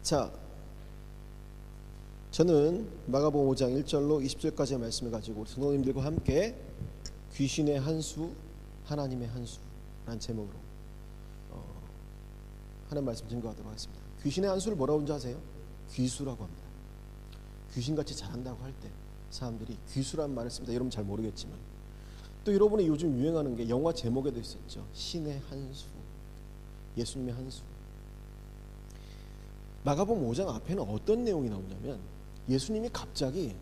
자, 저는 마가복음 5장 1절로 20절까지의 말씀을 가지고 우리 성도님들과 함께 귀신의 한수, 하나님의 한수라는 제목으로 하는 말씀 증거하도록 하겠습니다. 귀신의 한수를 뭐라고 하는지 아세요? 귀수라고 합니다. 귀신같이 잘한다고 할 때 사람들이 귀수라는 말을 씁니다. 여러분 잘 모르겠지만 또 여러분이 요즘 유행하는 게 영화 제목에도 있었죠. 신의 한수, 예수님의 한수. 마가복음 5장 앞에는 어떤 내용이 나오냐면 예수님이 갑자기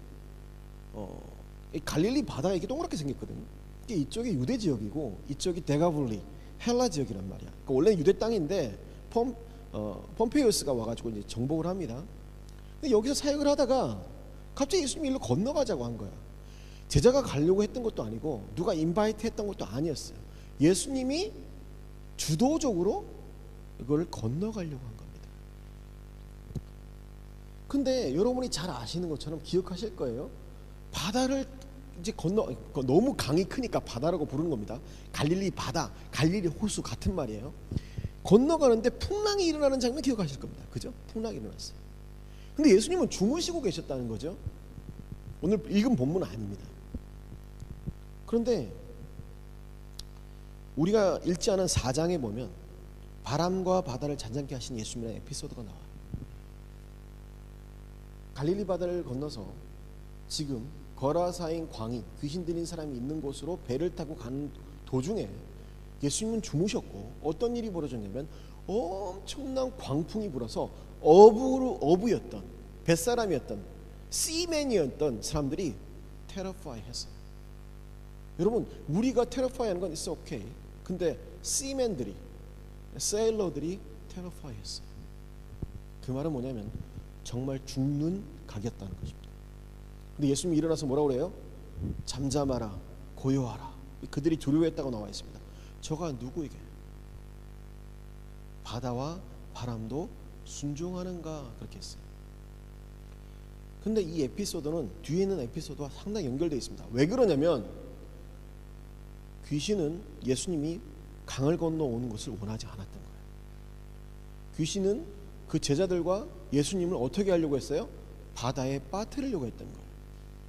갈릴리 바다에 이게 동그랗게 생겼거든요. 이게 이쪽이 유대 지역이고 이쪽이 데가블리 헬라 지역이란 말이야. 그러니까 원래는 유대 땅인데 폼페이오스가 와가지고 이제 정복을 합니다. 근데 여기서 사역을 하다가 갑자기 예수님이 일로 건너가자고 한 거야. 제자가 가려고 했던 것도 아니고 누가 인바이트 했던 것도 아니었어요. 예수님이 주도적으로 이걸 건너가려고 한 겁니다. 근데 여러분이 잘 아시는 것처럼 기억하실 거예요. 바다를 이제 너무 강이 크니까 바다라고 부르는 겁니다. 갈릴리 바다, 갈릴리 호수 같은 말이에요. 건너가는데 풍랑이 일어나는 장면 기억하실 겁니다. 그죠? 풍랑이 일어났어요. 근데 예수님은 주무시고 계셨다는 거죠. 오늘 읽은 본문은 아닙니다. 그런데 우리가 읽지 않은 4장에 보면 바람과 바다를 잔잔케 하신 예수님의 에피소드가 나와요. 갈릴리 바다를 건너서 지금 거라사인 광인, 귀신 들린 사람이 있는 곳으로 배를 타고 가는 도중에 예수님은 주무셨고 어떤 일이 벌어졌냐면 엄청난 광풍이 불어서 어부였던 뱃사람이었던 씨맨이었던 사람들이 테러파이 했어요. 여러분 우리가 테러파이 하는 건 it's okay. 근데 씨맨들이 세일러들이 테러파이 했어요. 그 말은 뭐냐면 정말 죽는 각이었다는 것입니다. 근데 예수님이 일어나서 뭐라고 그래요? 잠잠하라, 고요하라. 그들이 두려워했다고 나와 있습니다. 저가 누구에게? 바다와 바람도 순종하는가 그렇게 했어요. 근데 이 에피소드는 뒤에 있는 에피소드와 상당히 연결되어 있습니다. 왜 그러냐면 귀신은 예수님이 강을 건너오는 것을 원하지 않았던 거예요. 귀신은 그 제자들과 예수님을 어떻게 하려고 했어요? 바다에 빠뜨리려고 했던 거예요.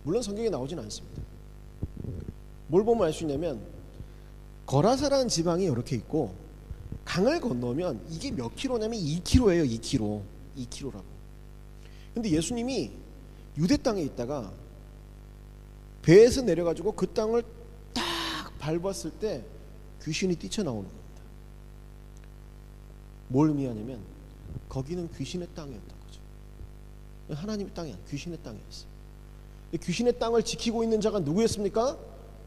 물론 성경에 나오진 않습니다. 뭘 보면 알 수 있냐면 거라사라는 지방이 이렇게 있고 강을 건너면 이게 몇 킬로냐면 2킬로예요. 2킬로라고. 근데 예수님이 유대 땅에 있다가 배에서 내려가지고 그 땅을 딱 밟았을 때 귀신이 뛰쳐나오는 겁니다. 뭘 의미하냐면 거기는 귀신의 땅이었던 거죠. 하나님의 땅이 아니라 귀신의 땅이었어요. 귀신의 땅을 지키고 있는 자가 누구였습니까?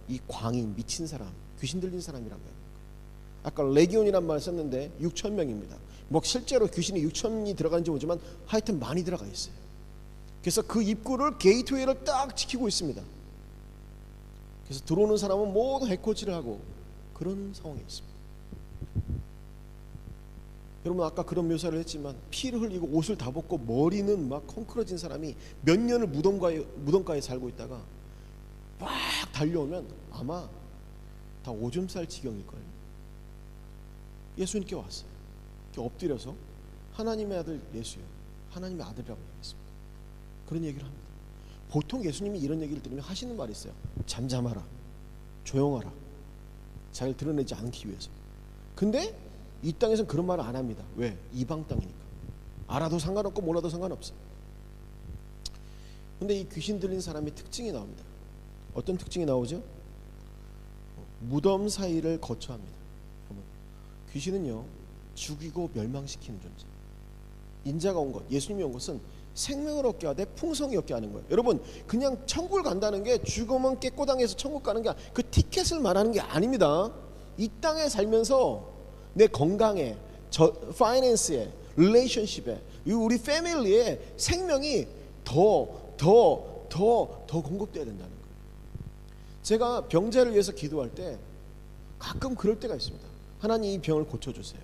이 광인, 미친 사람, 귀신 들린 사람이라고 해요. 아까 레기온이란 말을 썼는데 6,000명입니다. 뭐 실제로 귀신이 6,000이 들어가는지 모르지만 하여튼 많이 들어가 있어요. 그래서 그 입구를 게이트웨이를 딱 지키고 있습니다. 그래서 들어오는 사람은 모두 해코지를 하고 그런 상황이 있습니다. 여러분 아까 그런 묘사를 했지만 피를 흘리고 옷을 다 벗고 머리는 막 콩크러진 사람이 몇 년을 무덤가에 살고 있다가 막 달려오면 아마 다 오줌 쌀 지경일걸요. 예수님께 왔어요. 엎드려서 하나님의 아들 예수요, 하나님의 아들이라고 얘기했습니다. 그런 얘기를 합니다. 보통 예수님이 이런 얘기를 들으면 하시는 말이 있어요. 잠잠하라, 조용하라, 잘 드러내지 않기 위해서. 근데 이 땅에서는 그런 말을 안 합니다. 왜? 이방 땅이니까. 알아도 상관없고 몰라도 상관없어요. 근데 이 귀신 들린 사람의 특징이 나옵니다. 어떤 특징이 나오죠? 무덤 사이를 거처합니다. 귀신은요 죽이고 멸망시키는 존재. 인자가 온 것, 예수님이 온 것은 생명을 얻게 하되 풍성히 얻게 하는 거예요. 여러분 그냥 천국을 간다는 게 죽으면 깨꼬당해서 천국 가는 게 그 티켓을 말하는 게 아닙니다. 이 땅에 살면서 내 건강에, 파이낸스에, 릴레이션십에, 우리 패밀리에 생명이 더 공급돼야 된다는 거예요. 제가 병자를 위해서 기도할 때 가끔 그럴 때가 있습니다. 하나님 이 병을 고쳐주세요.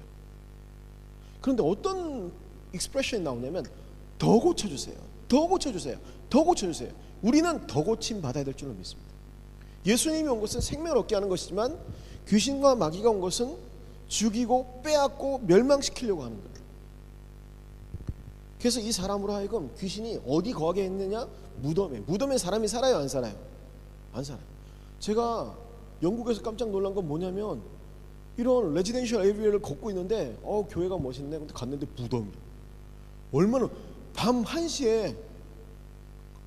그런데 어떤 익스프레션이 나오냐면 더 고쳐주세요. 더 고쳐주세요. 더 고쳐주세요. 우리는 더 고침 받아야 될 줄로 믿습니다. 예수님이 온 것은 생명을 얻게 하는 것이지만 귀신과 마귀가 온 것은 죽이고 빼앗고 멸망시키려고 하는 거예요. 그래서 이 사람으로 하여금 귀신이 어디 거하게 했느냐? 무덤에. 무덤에 사람이 살아요, 안 살아요? 안 살아요. 제가 영국에서 깜짝 놀란 건 뭐냐면 이런 레지던셜 에리어를 걷고 있는데 교회가 멋있네. 근데 갔는데 무덤이야. 얼마나 밤 1시에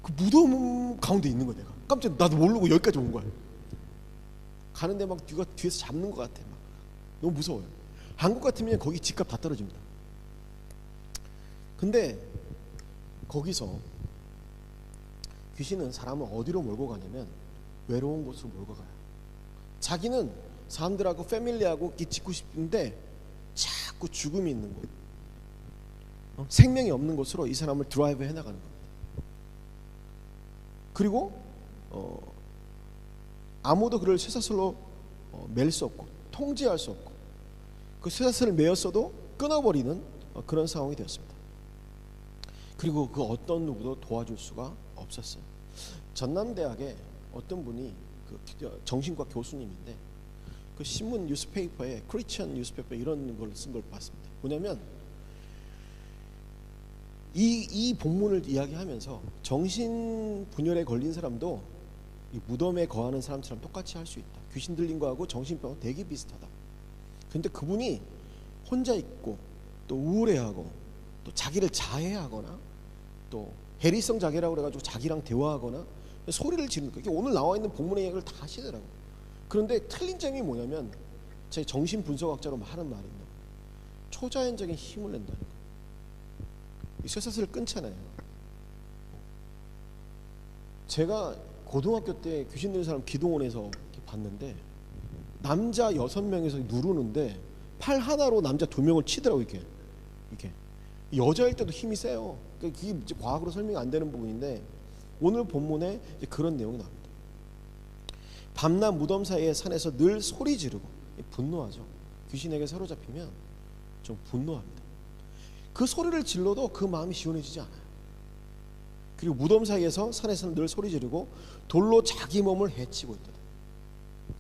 그 무덤 가운데 있는 거야. 내가 깜짝 나도 모르고 여기까지 온 거야. 가는데 막 누가 뒤에서 잡는 것 같아. 막 너무 무서워요. 한국 같으면 거기 집값 다 떨어집니다. 근데 거기서 귀신은 사람을 어디로 몰고 가냐면 외로운 곳으로 몰고 가요. 자기는 사람들하고 패밀리하고 짓고 싶은데 자꾸 죽음이 있는 곳, 생명이 없는 곳으로 이 사람을 드라이브 해나가는 겁니다. 그리고 아무도 그를 쇠사슬로 맬 수 없고 통제할 수 없고 그 쇠사슬을 매었어도 끊어버리는 그런 상황이 되었습니다. 그리고 그 어떤 누구도 도와줄 수가 없었어요. 전남대학에 어떤 분이 그 정신과 교수님인데 그 신문 뉴스페이퍼에 크리스천 뉴스페이퍼 이런 걸 쓴 걸 봤습니다. 뭐냐면 이 본문을 이야기하면서 정신분열에 걸린 사람도 이 무덤에 거하는 사람처럼 똑같이 할 수 있다. 귀신 들린 거하고 정신병은 되게 비슷하다. 그런데 그분이 혼자 있고 또 우울해하고 또 자기를 자해하거나 또 해리성 자괴라고 그래가지고 자기랑 대화하거나 소리를 지르는 거예요. 오늘 나와 있는 본문의 이야기를 다 하시더라고요. 그런데 틀린 점이 뭐냐면 제 정신분석학자로 하는 말입니다. 초자연적인 힘을 낸다는 거예요. 이 쇠사슬을 끊잖아요. 제가 고등학교 때 귀신 들린 사람 기도원에서 봤는데 남자 6명에서 누르는데 팔 하나로 남자 2명을 치더라고요. 이렇게 여자일 때도 힘이 세요. 그게 이제 과학으로 설명이 안 되는 부분인데 오늘 본문에 이제 그런 내용이 나옵니다. 밤낮 무덤 사이의 산에서 늘 소리 지르고 분노하죠. 귀신에게 사로잡히면 좀 분노합니다. 그 소리를 질러도 그 마음이 시원해지지 않아요. 그리고 무덤 사이에서 산에서는 늘 소리 지르고 돌로 자기 몸을 해치고 있다.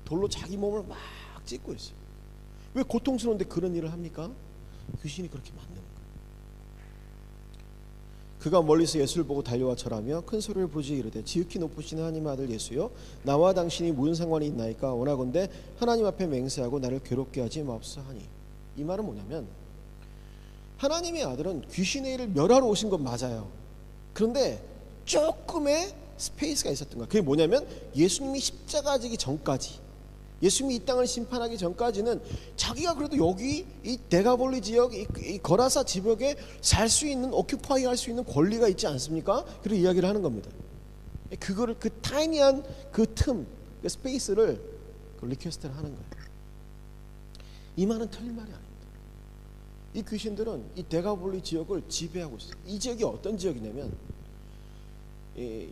돌로 자기 몸을 막 찢고 있어요. 왜 고통스러운데 그런 일을 합니까? 귀신이 그렇게 만드는 거예요. 그가 멀리서 예수를 보고 달려와 절하며 큰 소리를 부르짖어 이르되 지극히 높으신 하나님 아들 예수여 나와 당신이 무슨 상관이 있나이까 원하건대 하나님 앞에 맹세하고 나를 괴롭게 하지 마옵소서 하니 이 말은 뭐냐면 하나님의 아들은 귀신의 일을 멸하러 오신 건 맞아요. 그런데 조금의 스페이스가 있었던 거야. 그게 뭐냐면 예수님이 십자가 지기 전까지 예수님이 이 땅을 심판하기 전까지는 자기가 그래도 여기 이 데가볼리 지역 이 거라사 지역에 살 수 있는 오큐파이 할 수 있는 권리가 있지 않습니까? 그리고 이야기를 하는 겁니다. 그거를 그 타이니한 그 틈, 그 스페이스를 그 리퀘스트를 하는 거예요. 이 말은 틀린 말이 아닙니다. 이 귀신들은 이 데가볼리 지역을 지배하고 있어요. 이 지역이 어떤 지역이냐면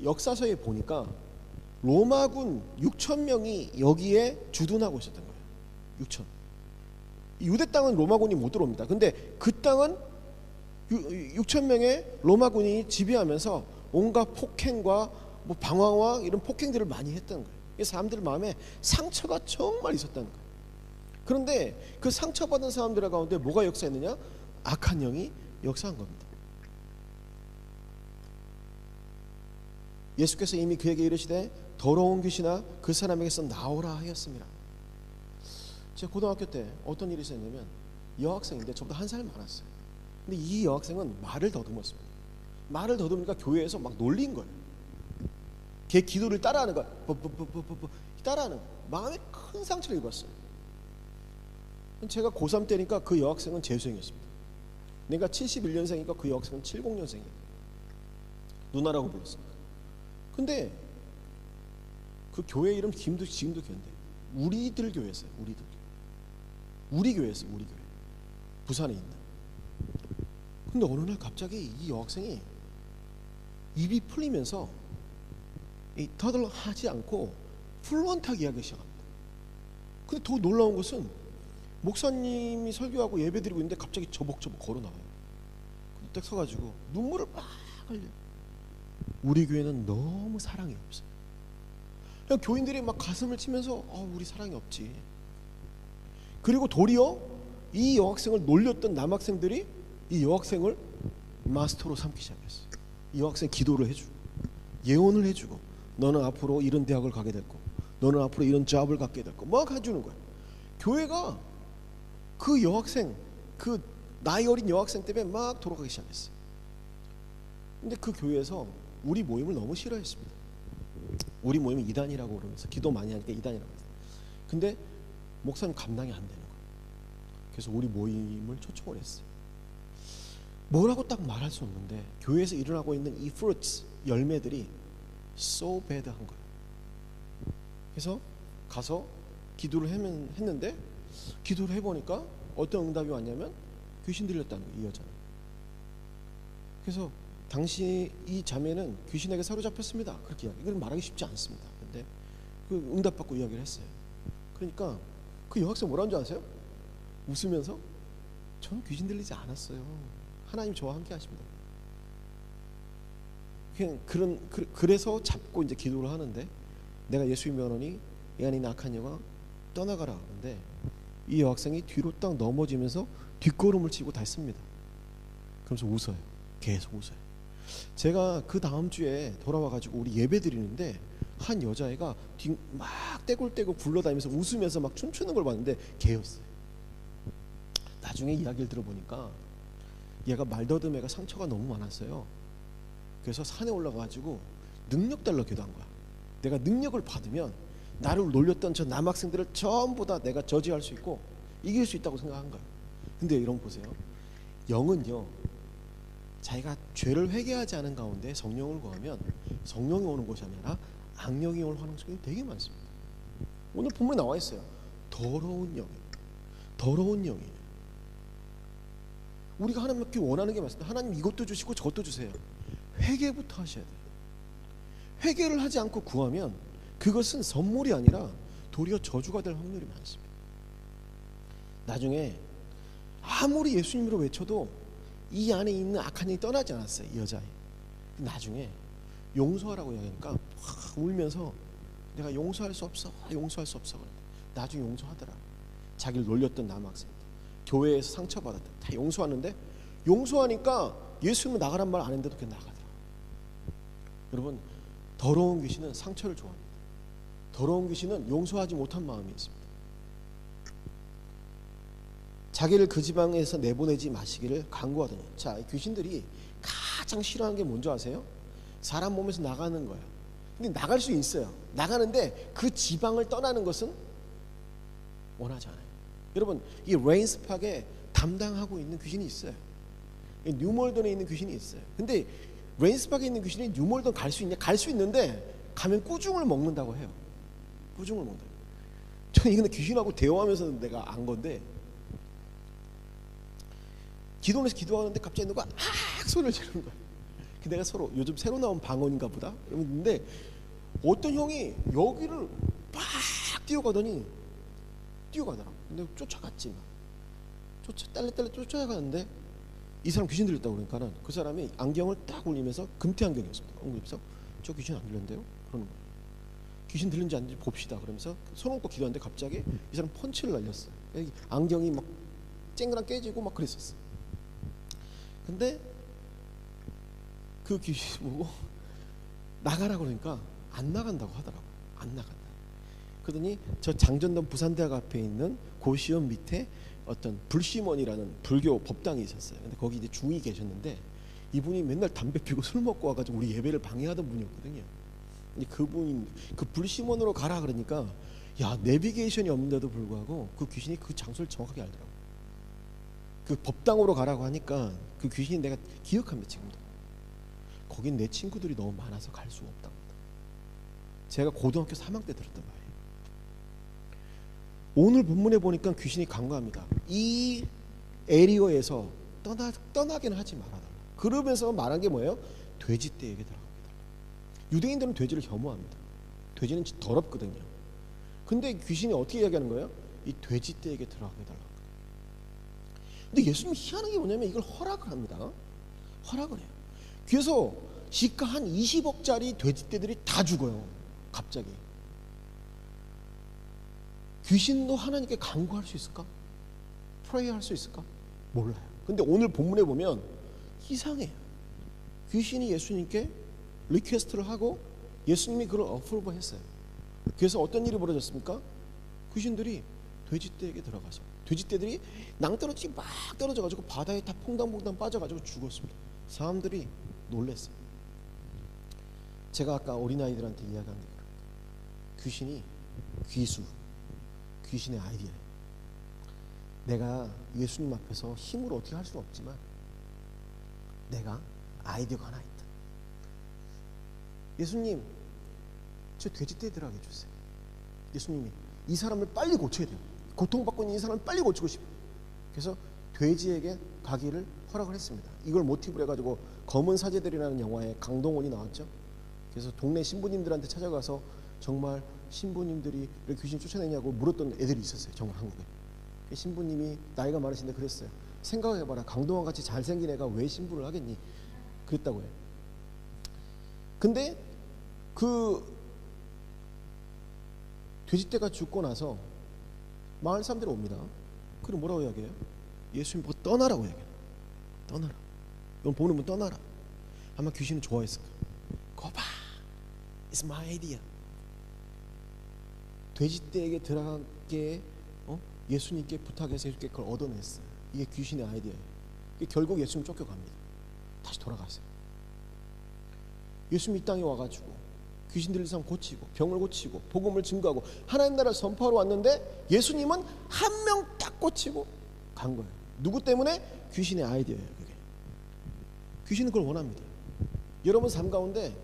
역사서에 보니까 로마군 6,000명이 여기에 주둔하고 있었던 거예요. 6,000. 유대 땅은 로마군이 못 들어옵니다. 근데 그 땅은 6,000명의 로마군이 지배하면서 온갖 폭행과 뭐 방황과 이런 폭행들을 많이 했던 거예요. 사람들 마음에 상처가 정말 있었다는 거예요. 그런데 그 상처받은 사람들 가운데 뭐가 역사했느냐? 악한 영이 역사한 겁니다. 예수께서 이미 그에게 이르시되 더러운 귀신아 그 사람에게서 나오라 하였습니다. 제가 고등학교 때 어떤 일이 있었냐면 여학생인데 저보다 한 살 많았어요. 근데 이 여학생은 말을 더듬었습니다. 말을 더듬으니까 교회에서 막 놀린 거예요. 걔 기도를 따라하는 거야. 따라하는 거야. 마음에 큰 상처를 입었어요. 제가 고3 때니까 그 여학생은 재수생이었습니다. 내가 71년생이니까 그 여학생은 70년생이에요. 누나라고 불렀습니다. 근데 그 교회 이름 지금도 기억나요. 우리들 교회였어요. 우리 교회였어요. 우리 교회. 부산에 있는. 근데 어느 날 갑자기 이 여학생이 입이 풀리면서 터덜하지 않고 플루언트하게 이야기하기 시작합니다. 근데 더 놀라운 것은 목사님이 설교하고 예배드리고 있는데 갑자기 저벅저벅 걸어 나와요. 딱 서가지고 눈물을 막 흘려요. 우리 교회는 너무 사랑이 없어요. 그냥 교인들이 막 가슴을 치면서 우리 사랑이 없지. 그리고 도리어 이 여학생을 놀렸던 남학생들이 이 여학생을 마스터로 삼기 시작했어요. 이 여학생 기도를 해주고 예언을 해주고 너는 앞으로 이런 대학을 가게 될 거고 너는 앞으로 이런 잡을 갖게 될 거고 막 해주는 거예요. 교회가 그 여학생, 그 나이 어린 여학생 때문에 막 돌아가기 시작했어요. 근데 그 교회에서 우리 모임을 너무 싫어했습니다. 우리 모임은 이단이라고 그러면서 기도 많이 하니까 이단이라고 했어요. 근데 목사님 감당이 안 되는 거예요. 그래서 우리 모임을 초청을 했어요. 뭐라고 딱 말할 수 없는데 교회에서 일어나고 있는 이 fruits, 열매들이 so bad한 거예요. 그래서 가서 기도를 했는데 기도를 해보니까 어떤 응답이 왔냐면 귀신 들렸다는 거예요. 이 여자는. 그래서 당시 이 자매는 귀신에게 사로잡혔습니다. 그렇게 이야기. 이건 말하기 쉽지 않습니다. 근데 그 응답받고 이야기를 했어요. 그러니까 그 여학생 뭐라는 줄 아세요? 웃으면서 저는 귀신 들리지 않았어요. 하나님 저와 함께 하십니다. 그래서 잡고 이제 기도를 하는데 내가 예수의 면허니 이 안에 있는 악한 영아 떠나가라 하는데 이 여학생이 뒤로 딱 넘어지면서 뒷걸음을 치고 닿습니다. 그러면서 웃어요. 계속 웃어요. 제가 그 다음 주에 돌아와가지고 우리 예배 드리는데 한 여자애가 막 떼굴떼굴 굴러다니면서 웃으면서 막 춤추는 걸 봤는데 걔였어요. 나중에 이야기를 들어보니까 얘가 말더듬애가 상처가 너무 많았어요. 그래서 산에 올라가가지고 능력 달러 기도한 거야. 내가 능력을 받으면 나를 놀렸던 저 남학생들을 전부 다 내가 저지할 수 있고 이길 수 있다고 생각한 거야. 근데 이런 거 보세요. 영은요, 자기가 죄를 회개하지 않은 가운데 성령을 구하면 성령이 오는 것이 아니라 악령이 올 가능성이 되게 많습니다. 오늘 본문에 나와 있어요. 더러운 영이. 더러운 영이. 우리가 하나님께 원하는 게 맞습니다. 하나님 이것도 주시고 저것도 주세요. 회개부터 하셔야 돼요. 회개를 하지 않고 구하면 그것은 선물이 아니라 도리어 저주가 될 확률이 많습니다. 나중에 아무리 예수님으로 외쳐도 이 안에 있는 악한 영이 떠나지 않았어요. 이 여자애. 나중에 용서하라고 이야기하니까 확 울면서 내가 용서할 수 없어. 용서할 수 없어. 그런데 나중에 용서하더라. 자기를 놀렸던 남학생들, 교회에서 상처받았다. 다 용서하는데 용서하니까 예수님은 나가란 말 안 했는데도 그냥 나가더라. 여러분, 더러운 귀신은 상처를 좋아합니다. 더러운 귀신은 용서하지 못한 마음이 있습니다. 자기를 그 지방에서 내보내지 마시기를 간구하더니, 자, 귀신들이 가장 싫어하는 게 뭔지 아세요? 사람 몸에서 나가는 거예요. 근데 나갈 수 있어요. 나가는데 그 지방을 떠나는 것은 원하지 않아요. 여러분, 이 레인스팍에 담당하고 있는 귀신이 있어요. 뉴몰던에 있는 귀신이 있어요. 근데 레인스팍에 있는 귀신이 뉴몰던 갈 수 있냐? 갈 수 있는데 가면 꾸중을 먹는다고 해요. 꾸중을 먹는다. 저는 근데 귀신하고 대화하면서 내가 안 건데, 기도원에서 기도하는데 갑자기 누가 악 소리를 지르는 거야. 내가 서로 요즘 새로 나온 방언인가 보다 이러는데 어떤 형이 여기를 막 뛰어가더라고. 근데 쫓아갔지. 딸래딸래 쫓아가는데 이 사람 귀신 들렸다고 그러니까는 그 사람이 안경을 딱 올리면서 금태 안경이었습니다. 그래서 저 귀신 안 들렸는데요? 그러는 거예요. 귀신 들린지 안 들린지 봅시다. 그러면서 손 얹고 기도하는데 갑자기 이 사람 펀치를 날렸어요. 안경이 막 쨍그랑 깨지고 막 그랬었어요. 근데 그 귀신 보고 나가라 그러니까 안 나간다고 하더라고. 안 나간다. 그러더니 저 장전동 부산대학 앞에 있는 고시원 밑에 어떤 불시몬이라는 불교 법당이 있었어요. 근데 거기 이제 중이 계셨는데 이분이 맨날 담배 피고 술 먹고 와가지고 우리 예배를 방해하던 분이었거든요. 근데 그분이 그 불시몬으로 가라 그러니까 야, 내비게이션이 없는데도 불구하고 그 귀신이 그 장소를 정확하게 알더라고. 그 법당으로 가라고 하니까 그 귀신이 내가 기억합니다. 지금도. 거긴 내 친구들이 너무 많아서 갈 수가 없다고. 제가 고등학교 3학년 때 들었단 말이에요. 오늘 본문에 보니까 귀신이 간과합니다. 이 에리어에서 떠나게는 하지 말아달라. 그러면서 말한 게 뭐예요? 돼지떼에게 들어가게 달라. 유대인들은 돼지를 혐오합니다. 돼지는 더럽거든요. 근데 귀신이 어떻게 이야기하는 거예요? 이 돼지떼에게 들어가게 달라. 근데 예수님이 희한한 게 뭐냐면 이걸 허락을 합니다. 허락을 해요. 그래서 시가 한 20억짜리 돼지떼들이 다 죽어요. 갑자기. 귀신도 하나님께 간구할 수 있을까? 프레이할 수 있을까? 몰라요. 근데 오늘 본문에 보면 이상해요. 귀신이 예수님께 리퀘스트를 하고 예수님이 그걸 어프로브 했어요. 그래서 어떤 일이 벌어졌습니까? 귀신들이 돼지떼에게 들어가서 돼지떼들이 낭떠러지 막 떨어져가지고 바다에 다 퐁당퐁당 빠져가지고 죽었습니다. 사람들이 놀랐어요. 제가 아까 어린아이들한테 이야기한 게 귀신이 귀수, 귀신의 아이디어예요. 내가 예수님 앞에서 힘으로 어떻게 할 수는 없지만 내가 아이디어가 하나 있다. 예수님, 저 돼지떼 들어가게 해주세요. 예수님이 이 사람을 빨리 고쳐야 돼요. 고통받고 있는 이 사람을 빨리 고치고 싶어요. 그래서 돼지에게 가기를 허락을 했습니다. 이걸 모티브로 해가지고 검은 사제들이라는 영화에 강동원이 나왔죠. 그래서 동네 신부님들한테 찾아가서 정말 신부님들이 왜 귀신 쫓아내냐고 물었던 애들이 있었어요. 정말 한국에. 신부님이 나이가 많으신데 그랬어요. 생각해봐라. 강동원같이 잘생긴 애가 왜 신부를 하겠니? 그랬다고 해요. 근데 그 돼지떼가 죽고 나서 마을 사람들이 옵니다. 그럼 뭐라고 이야기해요? 예수님 보고 떠나라고 이야기해요. 떠나라. 이건 보는 분 떠나라. 아마 귀신은 좋아했을 거예요. 거봐, it's my idea. 돼지떼에게 들어가게 예수님께 부탁해서 이렇게 그걸 얻어냈어요. 이게 귀신의 아이디어예요. 결국 예수님 쫓겨갑니다. 다시 돌아가세요. 예수님 이 땅에 와가지고 귀신 들린 사람 고치고 병을 고치고 복음을 증거하고 하나님 나라를 선포하러 왔는데 예수님은 한 명 딱 고치고 간 거예요. 누구 때문에? 귀신의 아이디어예요. 그게. 귀신은 그걸 원합니다. 여러분 삶 가운데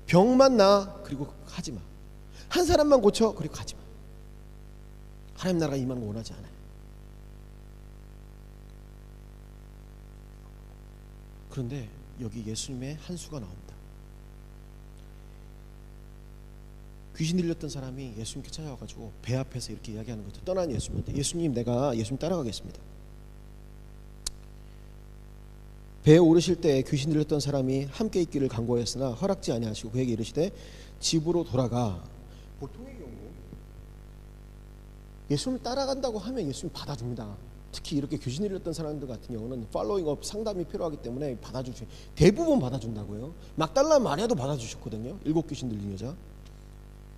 병만 나 그리고 하지 마. 한 사람만 고쳐 그리고 가지 마. 하나님 나라가 임하는 거 원하지 않아요. 그런데 여기 예수님의 한 수가 나옵니다. 귀신 들렸던 사람이 예수님께 찾아와가지고 배 앞에서 이렇게 이야기하는 거죠. 떠난 예수님한테, 예수님, 내가 예수님 따라가겠습니다. 배에 오르실 때 귀신 들렸던 사람이 함께 있기를 간구하였으나 허락지 아니하시고 그에게 이르시되 집으로 돌아가. 보통의 경우 예수님 따라간다고 하면 예수님 받아줍니다. 특히 이렇게 귀신 들렸던 사람들 같은 경우는 팔로잉업 상담이 필요하기 때문에 받아주죠. 대부분 받아준다고요. 막달라 마리아도 받아주셨거든요. 7 귀신 들린 여자.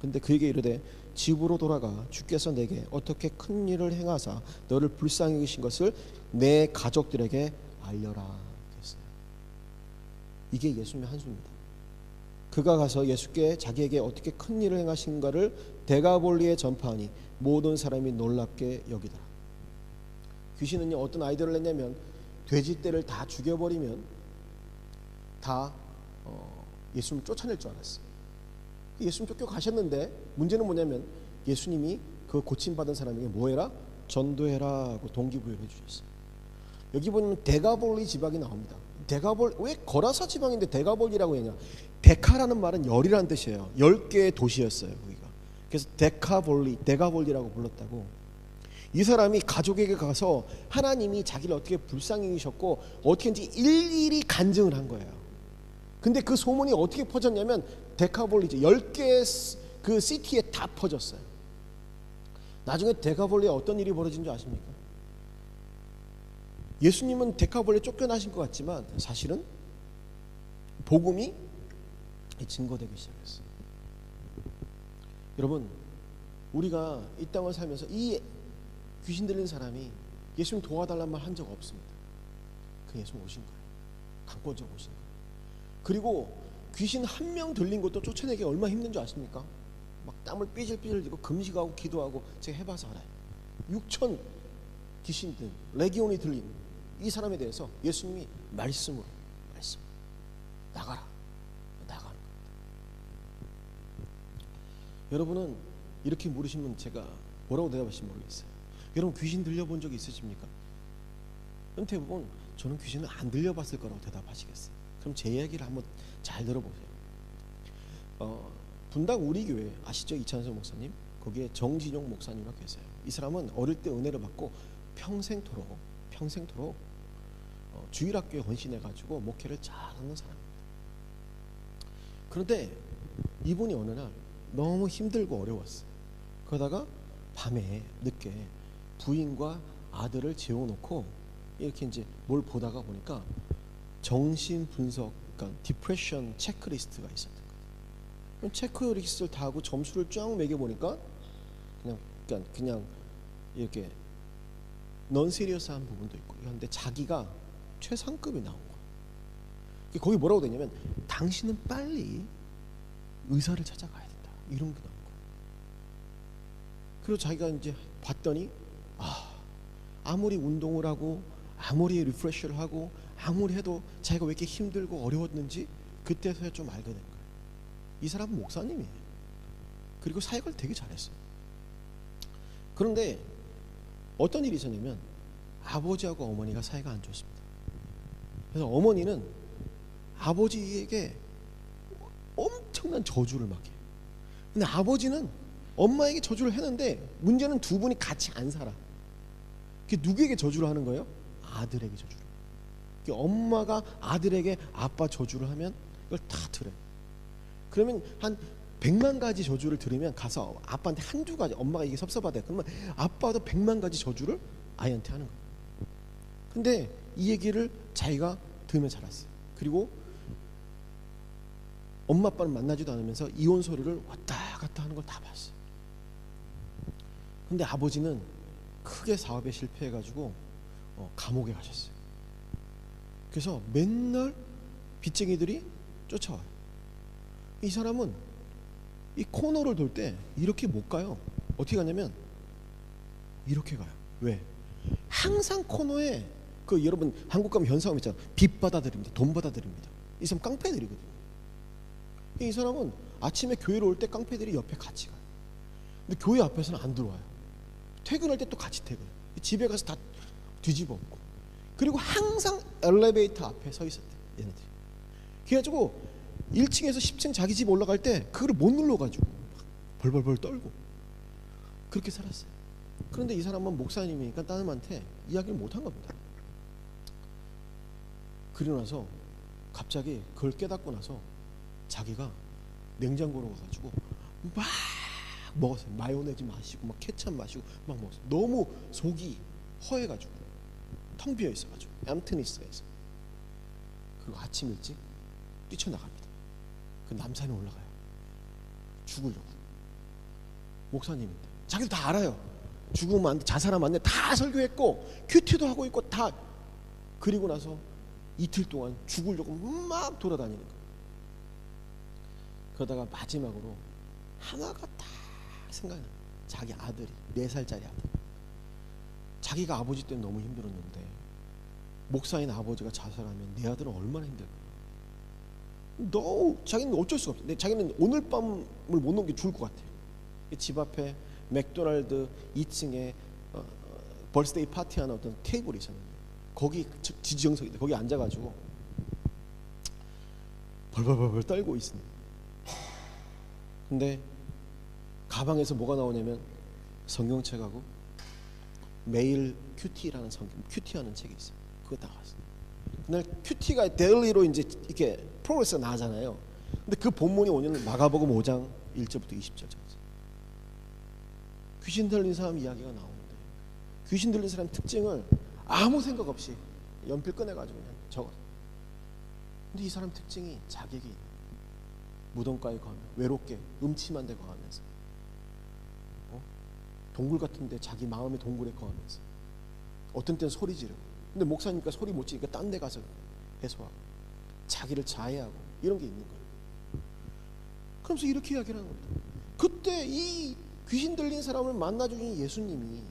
근데 그에게 이르되 집으로 돌아가 주께서 내게 어떻게 큰 일을 행하사 너를 불쌍히 여기신 것을 내 가족들에게 알려라 했어요. 이게 예수님의 한수입니다. 그가 가서 예수께 자기에게 어떻게 큰 일을 행하신가를 데가볼리에 전파하니 모든 사람이 놀랍게 여기더라. 귀신은요 어떤 아이디어를 냈냐면 돼지떼를 다 죽여버리면 다 예수님을 쫓아낼 줄 알았어요. 예수님 쫓겨가셨는데 문제는 뭐냐면 예수님이 그 고침받은 사람에게 뭐해라? 전도해라 하고 동기부여를 해주셨어요. 여기 보면 데가볼리 지방이 나옵니다. 왜 거라사 지방인데 데가볼리라고 했냐? 데카라는 말은 열이라는 뜻이에요. 10개의 도시였어요. 거기가. 그래서 데가볼리라고 불렀다고. 이 사람이 가족에게 가서 하나님이 자기를 어떻게 불쌍히 여기셨고 어떻게든지 일일이 간증을 한 거예요. 근데 그 소문이 어떻게 퍼졌냐면 데카볼리지 10개의 그 시티에 다 퍼졌어요. 나중에 데카볼리에 어떤 일이 벌어진 줄 아십니까? 예수님은 데카볼리에 쫓겨나신 것 같지만 사실은 복음이 증거되기 시작했어요. 여러분, 우리가 이 땅을 살면서 이 귀신 들린 사람이 예수님 도와달라는 말 한 적 없습니다. 그 예수님 오신 거예요. 강권적 오신 거예요. 그리고 귀신 한 명 들린 것도 쫓아내기 얼마나 힘든 줄 아십니까? 막 땀을 삐질삐질 흘리고 금식하고 기도하고 제가 해봐서 알아요. 6천 귀신들 레기온이 들린 이 사람에 대해서 예수님이 말씀 나가라 나가는 겁니다. 여러분은 이렇게 물으시면 제가 뭐라고 대답하실지 모르겠어요. 여러분 귀신 들려본 적이 있으십니까? 대부분 저는 귀신을 안 들려봤을 거라고 대답하시겠어요. 그럼 제 이야기를 한번 잘 들어보세요. 분당 우리 교회 아시죠? 이찬성 목사님? 거기에 정진용 목사님이라고 계세요. 이 사람은 어릴 때 은혜를 받고 평생토록 주일학교에 헌신해가지고 목회를 잘하는 사람입니다. 그런데 이분이 어느 날 너무 힘들고 어려웠어요. 그러다가 밤에 늦게 부인과 아들을 재워놓고 이렇게 이제 뭘 보다가 보니까 정신 분석 그러니까 디프레션 체크리스트가 있었던 거예요. 체크리스트를 다 하고 점수를 쫙 매겨 보니까 그냥 이렇게 넌 시리어스한 부분도 있고, 그런데 자기가 최상급이 나온 거예요. 거기 뭐라고 되냐면 당신은 빨리 의사를 찾아가야 된다, 이런 게 나온 거예요. 그리고 자기가 이제 봤더니 아무리 운동을 하고 아무리 리프레시를 하고 아무리 해도 자기가 왜 이렇게 힘들고 어려웠는지 그때서야 좀 알게 된 거예요. 이 사람은 목사님이에요. 그리고 사역을 되게 잘했어요. 그런데 어떤 일이 있었냐면 아버지하고 어머니가 사이가 안 좋습니다. 그래서 어머니는 아버지에게 엄청난 저주를 막 해요. 근데 아버지는 엄마에게 저주를 했는데 문제는 두 분이 같이 안 살아. 그게 누구에게 저주를 하는 거예요? 아들에게 저주를. 엄마가 아들에게 아빠 저주를 하면 이걸 다 들어요. 그러면 한 100만 가지 저주를 들으면 가서 아빠한테 한두 가지, 엄마가 이게 섭섭하대, 그러면 아빠도 100만 가지 저주를 아이한테 하는 거예요. 근데 이 얘기를 자기가 들으면 자랐어요. 그리고 엄마 아빠는 만나지도 않으면서 이혼 서류를 왔다 갔다 하는 걸 다 봤어요. 근데 아버지는 크게 사업에 실패해가지고 감옥에 가셨어요. 그래서 맨날 빚쟁이들이 쫓아와요. 이 사람은 이 코너를 돌 때 이렇게 못 가요. 어떻게 가냐면 이렇게 가요. 왜? 항상 코너에 여러분 한국 가면 현상음 있잖아요. 빚 받아들입니다. 돈 받아들입니다. 이 사람 깡패들이거든요. 이 사람은 아침에 교회로 올 때 깡패들이 옆에 같이 가요. 근데 교회 앞에서는 안 들어와요. 퇴근할 때 또 같이 퇴근해요. 집에 가서 다 뒤집어 엎고. 그리고 항상 엘리베이터 앞에 서 있었대요, 얘네들이. 그래가지고 1층에서 10층 자기 집 올라갈 때 그거를 못 눌러가지고 벌벌벌 떨고 그렇게 살았어요. 그런데 이 사람은 목사님이니까 따님한테 이야기를 못한 겁니다. 그러고 나서 갑자기 그걸 깨닫고 나서 자기가 냉장고로 가가지고 막 먹었어요. 마요네즈 마시고 막 케찹 마시고 막 먹었어요. 너무 속이 허해가지고 텅 비어 있어가지고 엠트니스가 있어. 그리고 아침 일찍 뛰쳐나갑니다. 그 남산에 올라가요. 죽으려고. 목사님인데 자기도 다 알아요. 죽으면 안 돼, 자살하면 안 돼, 다 설교했고 큐티도 하고 있고 다. 그리고 나서 이틀 동안 죽으려고 막 돌아다니는 거예요. 그러다가 마지막으로 하나가 딱 생각나요. 자기 아들이 4살짜리 아들. 자기가 아버지 때문에 너무 힘들었는데 목사인 아버지가 자살하면 내 아들은 얼마나 힘들까. 자기는 어쩔 수가 없어. 근데 자기는 오늘 밤을 못 넘겨 죽을 것 같아요. 집 앞에 맥도날드 2층에 벌스데이 파티하는 어떤 테이블이 있었는데 거기 지정석인데 거기 앉아가지고 벌벌벌 떨고 있습니다. 근데 가방에서 뭐가 나오냐면 성경책하고 매일 큐티라는 큐티하는 책이 있어요. 그거 나왔어요. 그날 큐티가 데일리로 이제 이렇게 프로그레스가 나잖아요. 근데 그 본문이 오늘 마가복음 5장 1절부터 20절까지. 귀신 들린 사람 이야기가 나오는데 귀신 들린 사람 특징을 아무 생각 없이 연필 꺼내가지고 그냥 적었어요. 근데 이 사람 특징이 자객이 무덤가에 가면 외롭게 음침한 데 가면서 동굴 같은데 자기 마음의 동굴에 거하면서 어떤 때는 소리 지르고. 근데 목사니까 소리 못 지르니까 딴 데 가서 해소하고 자기를 자해하고 이런 게 있는 거예요. 그러면서 이렇게 이야기를 하는 겁니다. 그때 이 귀신 들린 사람을 만나주신 예수님이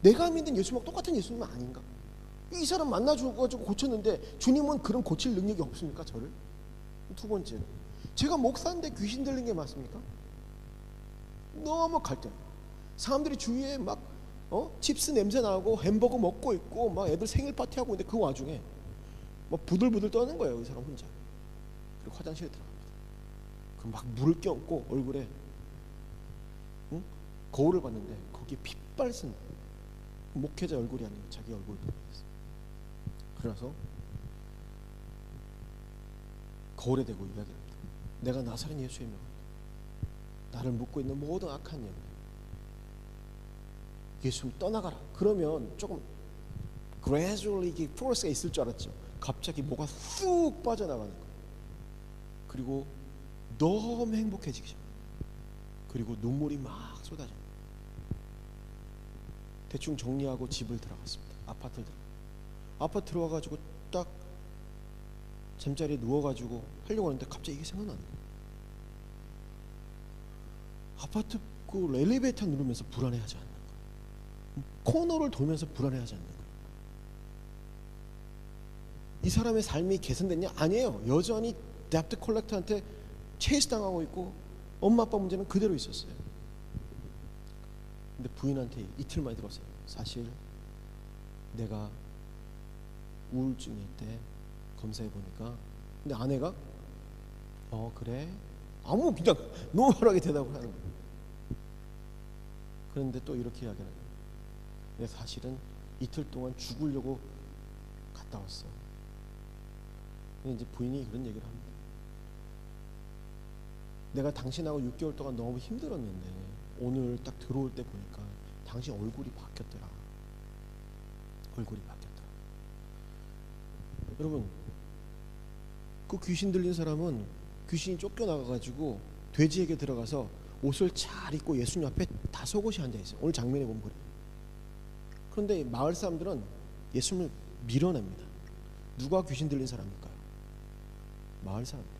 내가 믿는 예수님하고 똑같은 예수님은 아닌가? 이 사람 만나주고 고쳤는데 주님은 그런 고칠 능력이 없습니까? 저를? 두 번째, 제가 목사인데 귀신 들린 게 맞습니까? 너무 갈등. 사람들이 주위에 막 칩스 냄새 나고 햄버거 먹고 있고 막 애들 생일 파티 하고 있는데 그 와중에 막 부들부들 떠는 거예요, 이 사람 혼자. 그리고 화장실에 들어갑니다. 그 막 물을 껴안고 얼굴에 거울을 봤는데 거기에 핏발슨 목회자 얼굴이 아니고 자기 얼굴이 보였어요. 그래서 거울에 대고 이야기합니다. 내가 나사렛 예수의 명을 나를 묻고 있는 모든 악한 영들 예수님 떠나가라. 그러면 조금 gradually 프로세스가 있을 줄 알았죠. 갑자기 뭐가 쑥 빠져나가는 거예요. 그리고 너무 행복해지기 시작해요. 그리고 눈물이 막 쏟아져요. 대충 정리하고 집을 들어갔습니다. 아파트를 들어가가지고 딱 잠자리에 누워가지고 하려고 하는데 갑자기 이게 생각나는 거예요. 아파트 그 엘리베이터 누르면서 불안해하지 않는 거예요. 코너를 돌면서 불안해하지 않는 거예요. 이 사람의 삶이 개선됐냐? 아니에요. 여전히 뎁트 컬렉터한테 체이스 당하고 있고 엄마 아빠 문제는 그대로 있었어요. 근데 부인한테 이틀 만에 들었어요. 사실 내가 우울증이 있대. 검사해 보니까. 근데 아내가 그래? 아무 그냥 노멀하게 대답을 하는 거예요. 그런데 또 이렇게 이야기하는 거예요. 내가 사실은 이틀 동안 죽으려고 갔다 왔어. 근데 이제 부인이 그런 얘기를 합니다. 내가 당신하고 6개월 동안 너무 힘들었는데 오늘 딱 들어올 때 보니까 당신 얼굴이 바뀌었더라. 얼굴이 바뀌었더라. 여러분, 그 귀신 들린 사람은 귀신이 쫓겨나가가지고 돼지에게 들어가서 옷을 잘 입고 예수님 앞에 다소곳이 앉아있어요. 오늘 장면에 보면 그래요. 그런데 마을 사람들은 예수님을 밀어냅니다. 누가 귀신 들린 사람일까요? 마을 사람들입니다.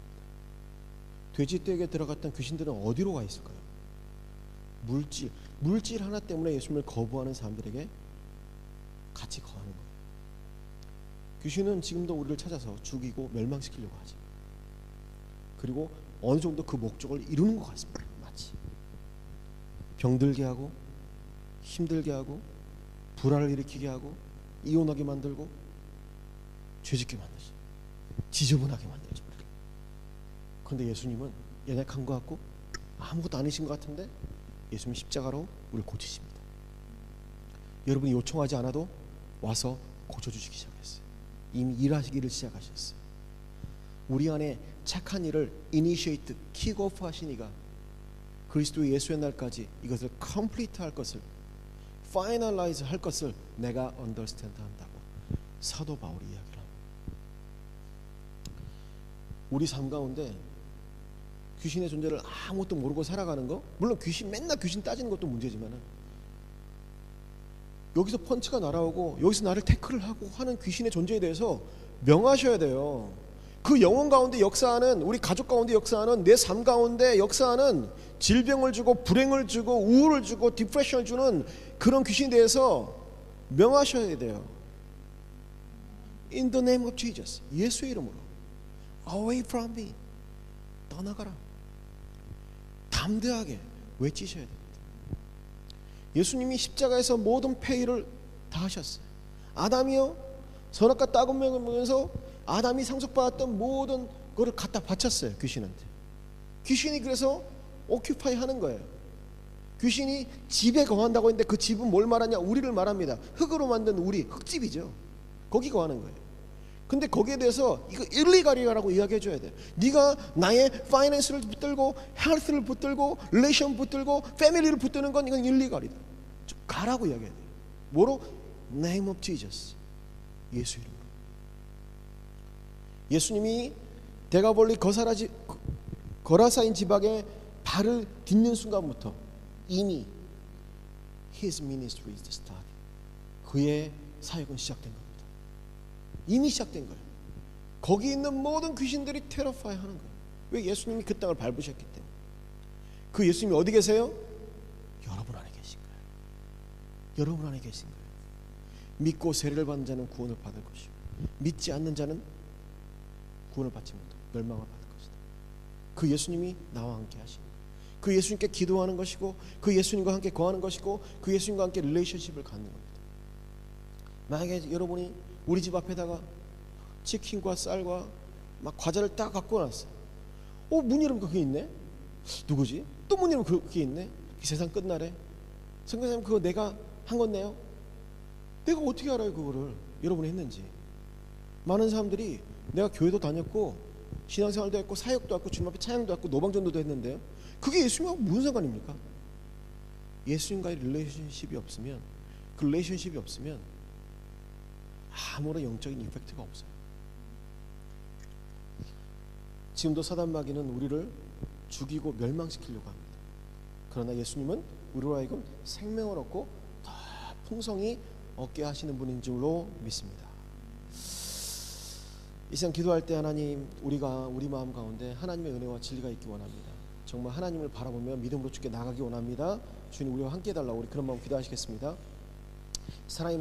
돼지떼에게 들어갔던 귀신들은 어디로 가 있을까요? 물질 하나 때문에 예수님을 거부하는 사람들에게 같이 거하는 거예요. 귀신은 지금도 우리를 찾아서 죽이고 멸망시키려고 하지. 그리고 어느 정도 그 목적을 이루는 것 같습니다. 마치 병들게 하고 힘들게 하고 불화를 일으키게 하고 이혼하게 만들고 죄짓게 만들지, 지저분하게 만들지. 그런데 예수님은 연약한 것 같고 아무것도 아니신 것 같은데 예수님 십자가로 우리를 고치십니다. 여러분이 요청하지 않아도 와서 고쳐주시기 시작했어요. 이미 일하시기를 시작하셨어요. 우리 안에 착한 일을 이니시에이트, 킥오프 하신 이가 그리스도 예수의 날까지 이것을 컴플리트 할 것을, 파이널라이즈 할 것을 내가 언더스탠드 한다고 사도 바울이 이야기를 합니다. 우리 삶 가운데 귀신의 존재를 아무것도 모르고 살아가는 거, 물론 맨날 귀신 따지는 것도 문제지만 여기서 펀치가 날아오고 여기서 나를 태클을 하고 하는 귀신의 존재에 대해서 명하셔야 돼요. 그 영혼 가운데 역사하는, 우리 가족 가운데 역사하는, 내 삶 가운데 역사하는 질병을 주고 불행을 주고 우울을 주고 디프레션을 주는 그런 귀신에 대해서 명하셔야 돼요. In the name of Jesus, 예수의 이름으로 Away from me, 떠나가라. 담대하게 외치셔야 됩니다. 예수님이 십자가에서 모든 페이를 다 하셨어요. 아담이요, 선악과 딱 운명하면서 아담이 상속받았던 모든 거를 갖다 바쳤어요. 귀신한테. 귀신이 그래서 오큐파이 하는 거예요. 귀신이 집에 거한다고 했는데 그 집은 뭘 말하냐? 우리를 말합니다. 흙으로 만든 우리, 흙집이죠. 거기 거하는 거예요. 근데 거기에 대해서 이거 일리갈이라고 이야기해 줘야 돼요. 네가 나의 파이낸스를 붙들고 헬스를 붙들고 릴레이션 붙들고 패밀리를 붙드는 건 이건 일리갈이다. 가라고 이야기해야 돼요. 뭐로? Name of Jesus, 예수 이름으로. 예수님이 대가볼리 거라사인 지방에 발을 딛는 순간부터 이미 His ministry is started. 그의 사역은 시작된 겁니다. 이미 시작된 거예요. 거기 있는 모든 귀신들이 테러파이 하는 거예요. 왜? 예수님이 그 땅을 밟으셨기 때문에. 그 예수님이 어디 계세요? 여러분 안에 계신 거예요. 여러분 안에 계신 거예요. 믿고 세례를 받는 자는 구원을 받을 것이고 믿지 않는 자는 구원을 받지 못하고 멸망을 받을 것이다. 그 예수님이 나와 함께 하시는 거예요. 그 예수님께 기도하는 것이고 그 예수님과 함께 거하는 것이고 그 예수님과 함께 릴레이션십을 갖는 겁니다. 만약에 여러분이 우리 집 앞에다가 치킨과 쌀과 막 과자를 딱 갖고 왔어요. 문 열으면 그게 있네? 누구지? 또 문 열으면 그게 있네? 세상 끝나래? 성경사님 그거 내가 한 건데요? 내가 어떻게 알아요 그거를? 여러분이 했는지. 많은 사람들이 내가 교회도 다녔고 신앙생활도 했고 사역도 했고 주님 앞에 찬양도 했고 노방전도도 했는데요, 그게 예수님하고 무슨 상관입니까? 예수님과의 릴레이션십이 없으면, 그 릴레이션십이 없으면 아무런 영적인 이펙트가 없어요. 지금도 사단 마귀는 우리를 죽이고 멸망시키려고 합니다. 그러나 예수님은 우리로 하여금 생명을 얻고 더 풍성히 얻게 하시는 분인 줄로 믿습니다. 이 시간 기도할 때 하나님, 우리가 우리 마음 가운데 하나님의 은혜와 진리가 있기 원합니다. 정말 하나님을 바라보며 믿음으로 주께 나가기 원합니다. 주님, 우리와 함께 해달라고 우리 그런 마음 기도하시겠습니다. 사랑의